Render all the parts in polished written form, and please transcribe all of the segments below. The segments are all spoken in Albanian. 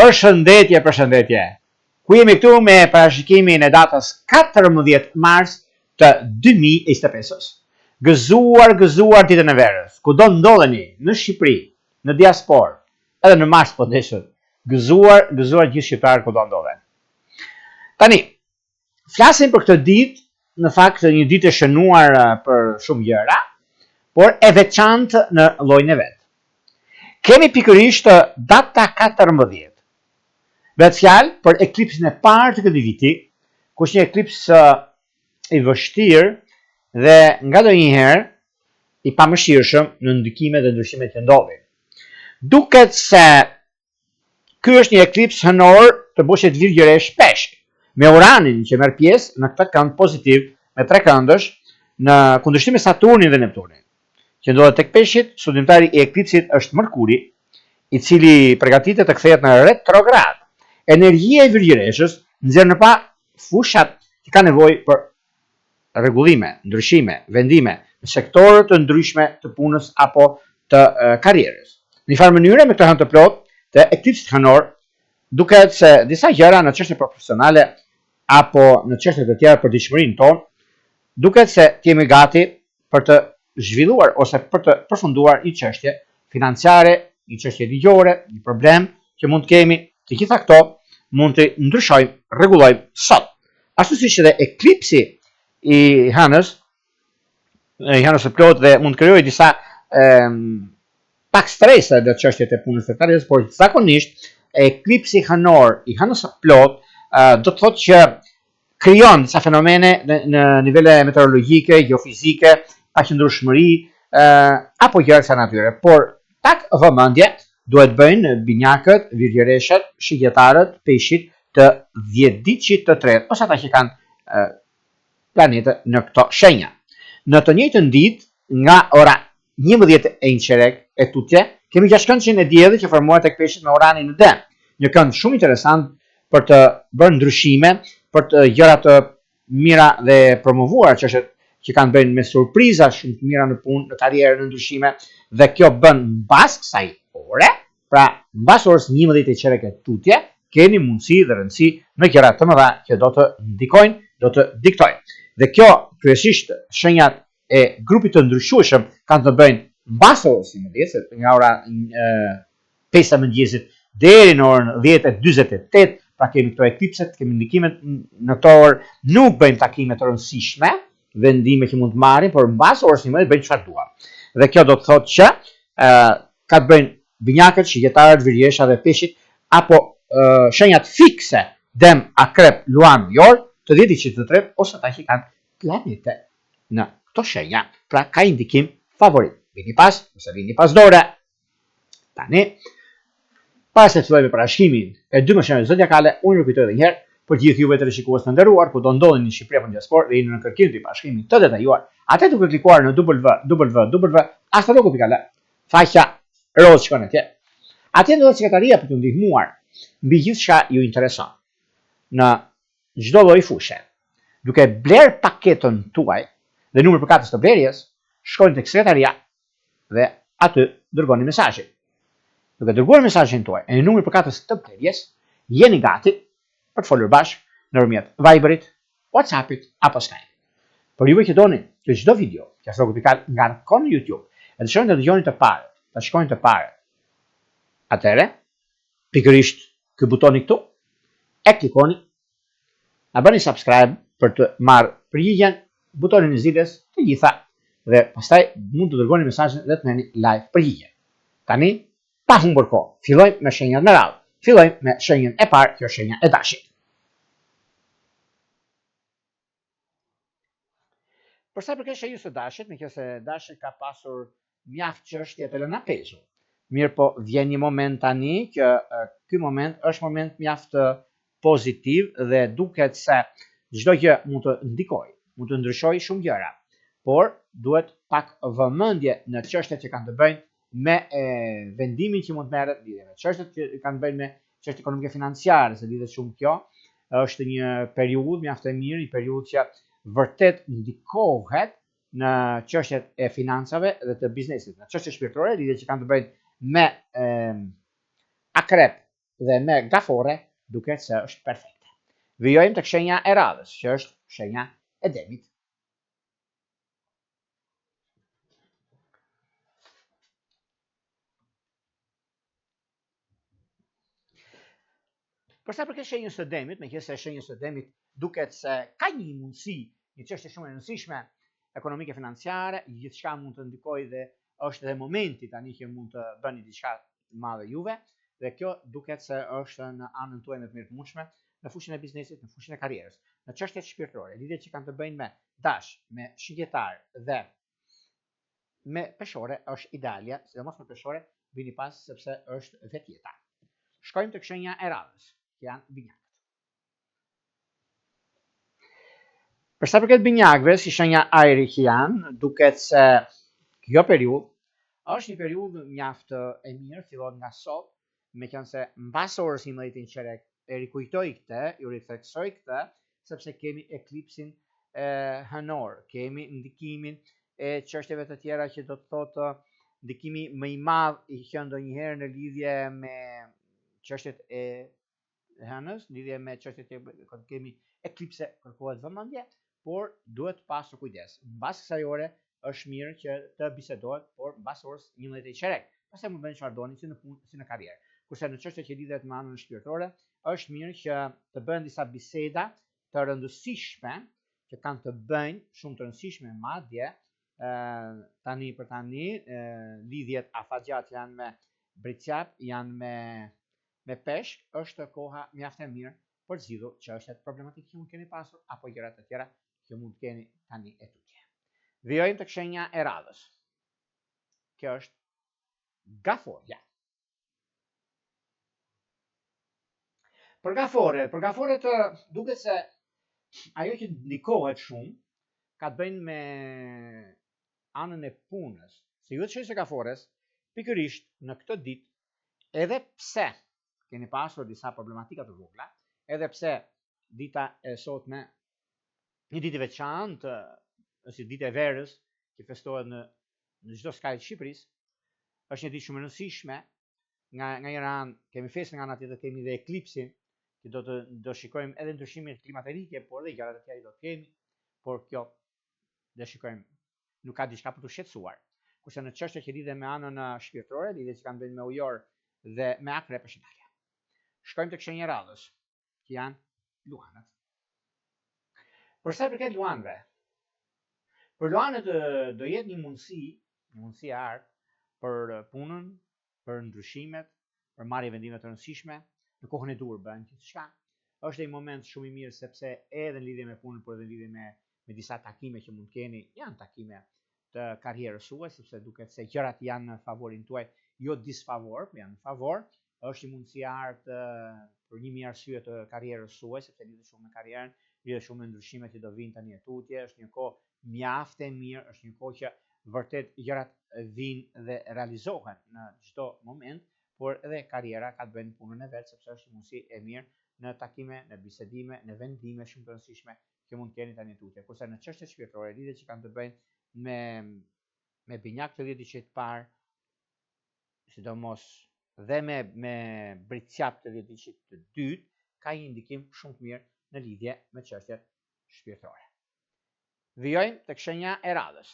Përshëndetje. Ku jemi këtu me parashikimin e datës 14 mars të 2025. Gëzuar ditën e verës. Kudo ndodheni, në Shqipëri, në diasporë, edhe në Mars po deshët. Gëzuar gjithë shqiptarët kudo ndodhen. Tani, flasim për këtë ditë, në fakt një ditë e shënuar për shumë gjëra, por e veçantë në llojin e vet. Kemi pikërisht data 14. Vetë fjalë për eklipsin e parë të këtij viti, ku është një eklips i vështirë dhe ngadonjëherë i pamëshirshëm në ndikimet dhe ndryshimet që ndodhin. Duket se ky është një eklips hënor të boshet virgjëre shpesh, me Uranin që merr pjesë në këtë kënd pozitiv me 3 këndësh në kundërshtim me Saturnin dhe Neptunin. Që ndodhet tek Peshqit, studimtari i eklipsit është Mërkuri, i cili përgatitet të kthehet në retrograd. Energjia e virgjëreshës nxjerr në pa fushat që ka nevojë për rregullime, ndryshime, vendime në sektore të ndryshme të punës apo të karrierës. Në një farë mënyrë me këtë hënë të plot të eklipsit hënor, duket se disa gjëra në çështje profesionale apo në çështje të tjera për dishmërinë tonë, duket se kemi gati për të zhvilluar ose për të përfunduar një çështje financiare, një çështje ligjore, një problem që mund të kemi. Të gjitha këto mund të ndryshojmë, rregullojmë sot. Ashtu siç edhe eklipsi i hënës së plot dhe mund të krijojë disa pak stresa në çështjet e punës së karrierës, por zakonisht eklipsi hënor i hënës së plot do të thotë që krijon disa fenomene në nivele meteorologjike, geofizike, paqëndrueshmëri apo gjëra të natyre. Por pak vëmendje duhet bëjnë binjakët, virgjëreshat, shigjetarët, peshqit të 10 ditëqit të tretë, ose ata që kanë planete në këto shenja. Në të njëjtën ditë, nga ora 11:01 e tutje, kemi gjashtkëndshën e diellit që formohet tek Peshqit me Uranin në Dem. Një kënd shumë interesant për të bërë ndryshime, për të gjëra të mira dhe promovuar çështjet që kanë bënë me surpriza shumë të mira në punë, në karrierë, në ndryshime, dhe kjo bën mbas kësaj ore, pra mbas orës 11:01 e tutje, keni mundësi dhe rëndësi në gjëra të mëdha që do të ndikojnë, do të diktojnë. Dhe kjo kryesisht shenjat e grupit të ndryshueshëm kanë të bëjnë mbas orës 11, nga ora 5 e mëngjesit deri në orën 10:48, pra kemi këto eklipset, kemi ndikimet në këto orë, nuk bëjmë takime të rëndësishme, vendime që mund të marrin, por mbas orës 11 bëjmë çfarë duam. Dhe kjo do të thotë që ka të bëjnë binjakët, shigjetarët, virgjëreshat dhe peshqit, apo shenjat fikse, Dem, Akrep, Luan, Jor, të 10 ditëqit të tretë, ose ata që kanë planete në këto shenja, pra ka indikim favorit. Vini pas, ose vini pas dore. Tani, para se të fillojmë parashikimin e 12 shenjave zodiakale, unë rikujtoj edhe një herë për gjithë juve të shikues të nderuar, ku do ndodheni në Shqipëri apo në diasporë dhe jeni në kërkimin të parashikimit të detajuar, atë duke klikuar në www.astrologo.al, faqja roz shkon atje. Atje ndodhet sekretaria për të ndihmuar mbi gjithçka ju intereson në çdo lloj fushe. Duke bler paketën tuaj dhe numrin përkatës të blerjes, shkoni tek sekretaria dhe aty dërgoni mesazhin. Duke dërguar mesazhin tuaj e numrin përkatës të blerjes, jeni gati për të folur bashkë nëpërmjet Viberit, WhatsAppit apo Skype. Por juve që doni që çdo video që astrologo.al ngarkon në YouTube, e dëshironi të dëgjoni të parë, të shkojnë të parë. Atëre, pikërisht ky butoni këtu, e klikoni, na bëni subscribe për të marrë përgjigjen, butonin e zgjidhjes të gjitha dhe pastaj mund të dërgoni mesazhin dhe të merrni live përgjigje. Tani, pa humbur kohë, fillojmë me shenjat me radhë. Fillojmë me shenjën e parë, kjo është shenja e Dashit. Për sa i përket shenjës së Dashit, nëse Dashi ka pasur mjaft çështje të lëna pezu. Mirë po, vjen një moment tani që ky moment është moment mjaft pozitiv dhe duket se çdo gjë mund të ndikojë, mund të ndryshojë shumë gjëra, por duhet pak vëmendje në çështjet që kanë të bëjnë me vendimin që mund të merret, lidhje me çështjet që kanë të bëjnë me çështje ekonomike financiare, se lidhet shumë kjo, është një periudhë mjaft e mirë, një periudhë që vërtet ndikohet në çështjet e financave dhe të biznesit, në çështje shpirtërore, lidhje që kanë të bëjnë me Akrep, dhe me gafore duket se është perfekte. Vijojmë tek shenja e radhës, që është shenja e demit. Për sa përket shenjës së demit, meqenëse shenjës së demit duket se ka një mundësi, një çështje shumë e rëndësishme ekonomike financiare, gjithçka mund të ndikojë dhe është edhe momenti tani që mund të bëni diçka të madhe juve, dhe kjo duket se është në anën tuaj më të mirëpunshme, në fushën e biznesit, në fushën e karrierës, në çështjet shpirtërore, lidhjet që kanë të bëjnë me dash, me shigjetar dhe me peshore është idealja, sidomos me peshore vini pas sepse është vetjeta. Shkojmë tek shenja e radhës, që janë binjakët. Për sa përket binjakëve, si shenja ajri që janë, duket se kjo periudhë është një periudhë mjaft e mirë, fillon nga sot, meqense mbas orës 11 qerek e rikujtoj këtë, ju ritheksoj këtë, sepse kemi eklipsin hënor, kemi ndikimin e çështjeve të tjera që do të thotë ndikimi më i madh i që ndonjëherë në lidhje me çështjet e hënës, lidhje me çështjet që kemi eklipse, kërkohet vëmendje, por duhet pasur kujdes. Mbas kësaj ore është mirë që të bisedohet, por mbas orës 11 qerek. Pastaj mund bëni çfarë doni si në punë, si në karrierë. Kurse në çështjet që lidhet me anën shpirtërore, është mirë që të bëhen disa biseda të rëndësishme që kanë të bëjnë, shumë të rëndësishme madje, tani për tani, lidhjet afatgjat janë me bricjap, janë me peshk, është koha mjaft e mirë për zgjidhur çështjet problematike që mund keni pasur apo gjëra të tjera që mund keni tani e tutje. Vijojmë tek shenja e radhës. Kjo është gaforja. Për gaforet duket se ajo që ndikohet shumë ka të bëjnë me anën e punës. Se ju të shenjës e gafores, pikërisht në këtë ditë, edhe pse keni pasur disa problematika të vogla, edhe pse dita e sotme, një ditë e veçantë, është ditë e verës, që festohet në çdo skaj të Shqipërisë, është një ditë shumë e rëndësishme. Nga njëra anë kemi festën, nga ana tjetër kemi dhe eklipsin, që do shikojmë edhe ndryshimet klimaterike, por edhe gjërat e tjera do të kemi, por kjo do shikojmë nuk ka diçka për të shqetësuar. Kurse në çështjet që lidhen me anën shpirtërore, lidhjet që kanë bënë me ujor dhe me akrep është ideale. Shkojmë tek shenja e radhës, që janë luanët. Për sa i përket luanëve, për luanët do jetë një mundësi e artë për punën, për ndryshimet, për marrje vendime të rëndësishme, në kohën e dur bën gjithçka. Është një moment shumë i mirë sepse edhe në lidhje me punën, por edhe në lidhje me disa takime që mund keni, janë takime të karrierës suaj, sepse duket se gjërat janë në favorin tuaj, jo disfavor, por janë në favor. Është një mundësi e artë për një mijë arsye të karrierës suaj, sepse lidhet shumë me karrierën, lidhet shumë me ndryshimet që do vinë tani e tutje, është një kohë mjaft e mirë, është një kohë që vërtet gjërat vinë dhe realizohen në çdo moment, por edhe karriera ka të bëjë punën e vet, sepse është një mundësi e mirë në takime, në bisedime, në vendime shumë të rëndësishme që mund keni tani tutje. Kurse në çështjet shpirtërore, lidhjet që kanë të bëjnë me binjak të vjetit të parë, sidomos dhe me bricjap të vjetit të dytë, ka një ndikim shumë të mirë në lidhje me çështjet shpirtërore. Vijojmë tek shenja e radhës,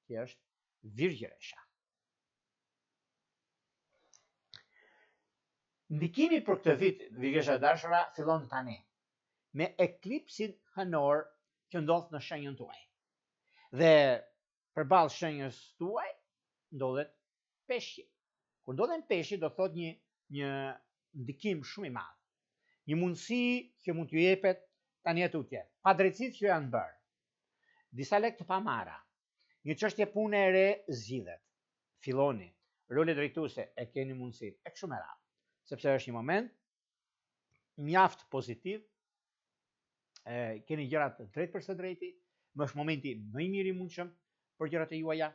që është virgjëresha. Ndikimi për këtë vit, virgjëresha dashura, fillon tani me eklipsin hënor që ndodh në shenjën tuaj. Dhe përballë shenjës tuaj ndodhet peshqi. Kur ndodhen peshqi do thot një ndikim shumë i madh. Një mundësi që mund t'ju jepet tani e tutje, pa drejtësitë që janë bërë. Disa lek të pamara, një çështje pune e re zgjidhet. Filloni, role drejtuese e keni mundësi e kështu me radhë, sepse është një moment mjaft pozitiv, keni gjërat drejt për së drejti, më është momenti më i mirë i mundshëm për gjërat e juaja,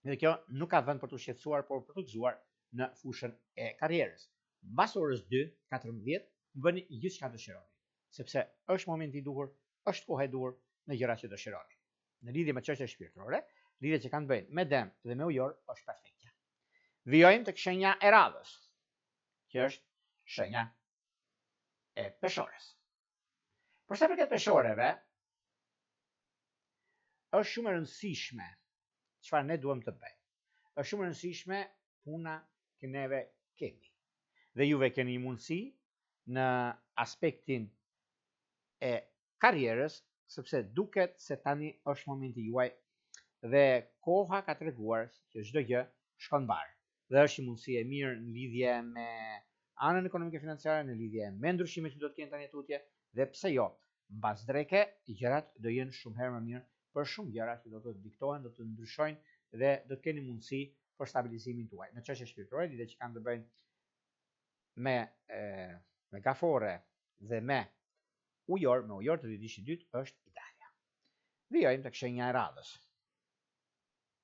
dhe kjo nuk ka vend për të shqetësuar, por për të gëzuar në fushën e karrierës. Mbas orës 2:14 bëni gjithçka dëshironi, sepse është momenti i duhur, është koha e duhur në gjërat që dëshironi. Në lidhje me çështjet shpirtërore, lidhjet që kanë bëjnë me dëm dhe me ujor është perfektja. Vijojmë tek shenja e radhës, që është shenja e peshores. Për sa përket peshoreve, është shumë e rëndësishme çfarë ne duhem të bëjmë. Është shumë e rëndësishme puna që neve kemi. Dhe juve keni një mundësi në aspektin e karrierës, sepse duket se tani është momenti juaj dhe koha ka treguar që çdo gjë shkon mbar. Dhe është një mundësi e mirë në lidhje me anën ekonomike financiare, në lidhje me ndryshimet që do të kenë tani tutje, dhe pse jo, mbas dreke gjërat do jenë shumë herë më mirë për shumë gjëra që do të diktohen, do të ndryshojnë dhe do të keni mundësi për stabilizimin tuaj. Në çështje shpirtërore, lidhje që kanë të bëjnë me gafore dhe me ujor të ditës dytë është ideale. Vijojmë tek shenja e radhës,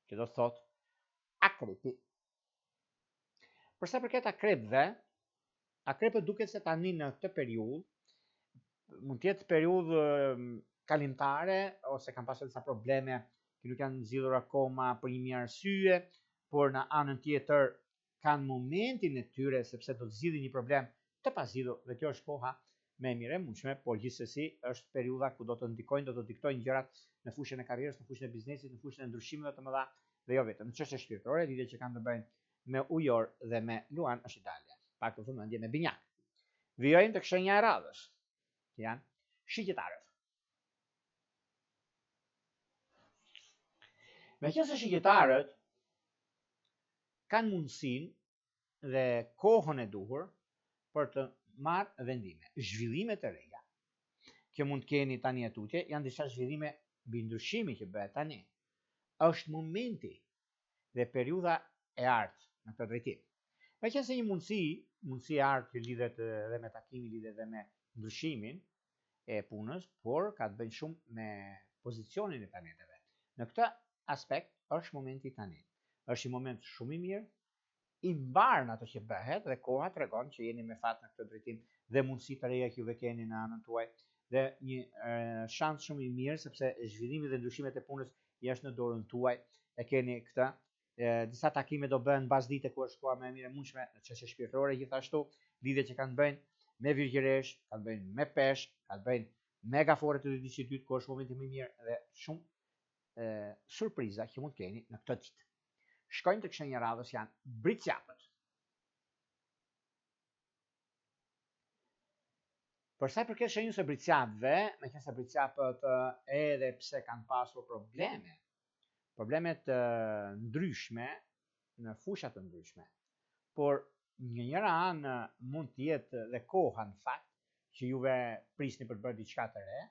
që do të thotë akrepi. Për sa përket akrepëve, akrepët duket se tani në këtë periudhë mund të jetë periudhë kalimtare ose kanë pasur disa probleme që nuk janë zgjidhur akoma për një mirë arsye, por në anën tjetër kanë momentin e tyre sepse do të zgjidhin një problem të pazgjidhur dhe kjo është koha më e mirë e mundshme, por gjithsesi është periudha ku do të ndikojnë, do të diktojnë gjërat në fushën e karrierës, në fushën e biznesit, në fushën e ndryshimeve të mëdha dhe jo vetëm. Në çështje shpirtërore, lidhje që kanë të bëjnë me ujor dhe me luan është ideale. Pak të vëmendje me binjak. Vijojmë tek shenja e radhës, që janë shigjetarët. Meqense shigjetarët kanë mundësinë dhe kohën e duhur për të marrë vendime, zhvillime të reja. Që mund të keni tani atutje, janë disa zhvillime mbi ndryshimi që bëhet tani. Është momenti dhe periudha e artë në këtë drejtim. Meqense një mundësi e artë që lidhet edhe me takimin, lidhet edhe me ndryshimin e punës, por ka të bëjë shumë me pozicionin e planeteve. Në këtë aspekt është momenti tani. Është një moment shumë i mirë, i mbar në ato që bëhet dhe koha tregon që jeni me fat në këtë drejtim dhe mundësi të reja që juve keni në anën tuaj dhe një shans shumë i mirë sepse zhvillimi dhe ndryshimet e punës jashtë në dorën tuaj. E keni këtë, disa takime do bëhen mbas dite ku është koha më e mirë e mundshme në çështje shpirtërore, gjithashtu lidhje që kanë bëjnë me virgjëresh, kanë bëjnë me peshk, kanë bëjnë me gafore të ditës së dytë ku është momenti më i mirë dhe shumë surpriza që mund keni në këtë ditë. Shkojmë tek shenja e radhës janë bricjapët. Për sa i përket shenjës së bricjapëve, meqense bricjapët edhe pse kanë pasur probleme të ndryshme në fusha të ndryshme, por në njëra anë mund të jetë dhe koha në fakt që juve prisni për të bërë diçka të re,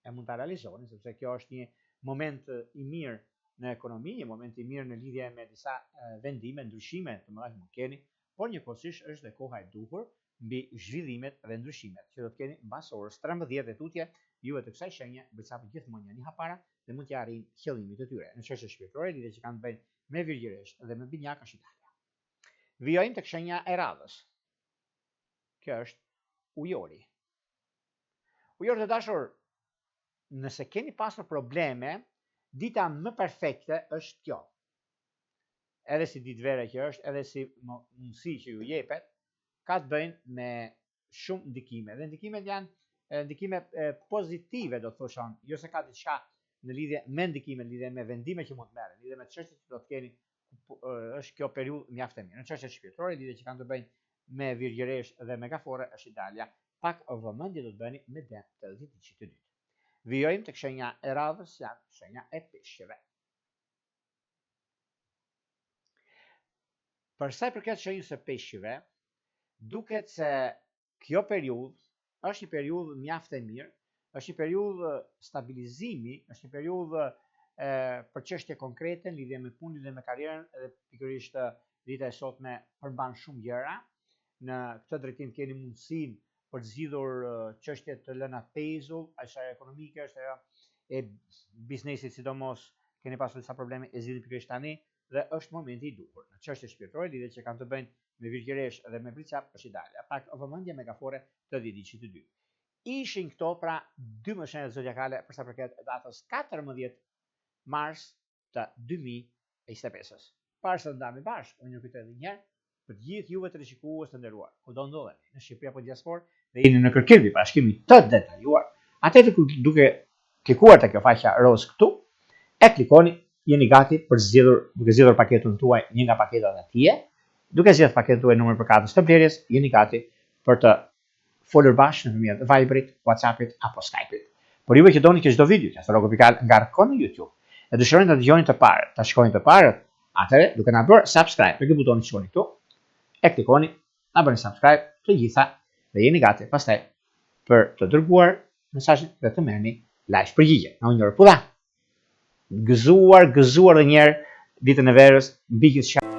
e mund ta realizoni sepse kjo është një moment i mirë në ekonomi, një moment i mirë në lidhje me disa vendime, ndryshime të mëdha që mund keni, por njëkohësisht është dhe koha e duhur mbi zhvillimet dhe ndryshimet që do të keni mbas orës 13 dhe tutje. Juve të kësaj shenje bricapët gjithmonë janë një hapara dhe mund t'ja arrijnë qëllimin e tyre. Në çështje shpirtërore, lidhje që kanë të bëjnë me virgjëresh dhe me binjak është ideale. Vijojmë tek shenja e radhës. Kjo është ujori. Ujor të dashur, nëse keni pasur probleme, dita më perfekte është kjo. Edhe si ditë vere që është, edhe si mundësi që ju jepet, ka të bëjnë me shumë ndikime. Dhe ndikimet janë ndikime pozitive, do të thoshon, jo se ka diçka në lidhje me ndikime, në lidhje me vendime që mund të merren, lidhje me çështjet që do të keni, është kjo periudhë mjaft e mirë. Në çështjet shpirtërore, lidhje që kanë të bëjnë me virgjëresh dhe me gafore është ideale. Pak vëmendje do të bëni me dem të ditës së dytë. Vijojmë tek shenja e radhës, janë shenja e peshqeve. Për sa i përket shenjës së peshqeve, duket se kjo periudhë është një periudhë mjaft e mirë, është një periudhë stabilizimi, është një periudhë për çështje konkrete në lidhje me punën dhe me karrierën, dhe pikërisht dita e sotme përmban shumë gjëra. Në këtë drejtim keni mundësinë për të zgjidhur çështje të lëna pezull, asaj ekonomike, është ajo e biznesit, sidomos keni pasur disa probleme, e zgjidhni pikërisht tani dhe është momenti i duhur. Në çështje shpirtërore, lidhje që kanë të bëjnë me virgjëresh dhe me bricjap është ideale. Pak vëmendje me gafore të ditës së dytë. Ishin këto pra 12 shenjat zodiakale për sa përket datës 14 mars të 2025. Para se të ndajmë bashkë, unë ju kujtoj edhe një herë për të gjithë juve të rishikues të nderuar, kudo ndodheni, në Shqipëri apo diasporë, dhe jeni në kërkim të parashikimit të detajuar, atëherë duke klikuar te kjo faqja roz këtu, e klikoni, jeni gati për duke zgjedhur paketën tuaj, një nga paketat atje, duke zgjedhur paketën tuaj numër për katës të blerjes, jeni gati për të folur bashkë nëpërmjet Viberit, WhatsAppit apo Skype-it. Por juve që doni që çdo video që Astrologu Pikal ngarkon në YouTube, e dëshironi ta dëgjoni të parë, ta shikoni të parë, atëherë duke na bërë subscribe, për këtë butonin që shkoni këtu, e klikoni, na bëni subscribe të gjitha dhe jeni gati pastaj për të dërguar mesazhin dhe të merrni live përgjigje. Na unë njërë pudha, gëzuar dhe njerë ditën e verës, mbi gjithë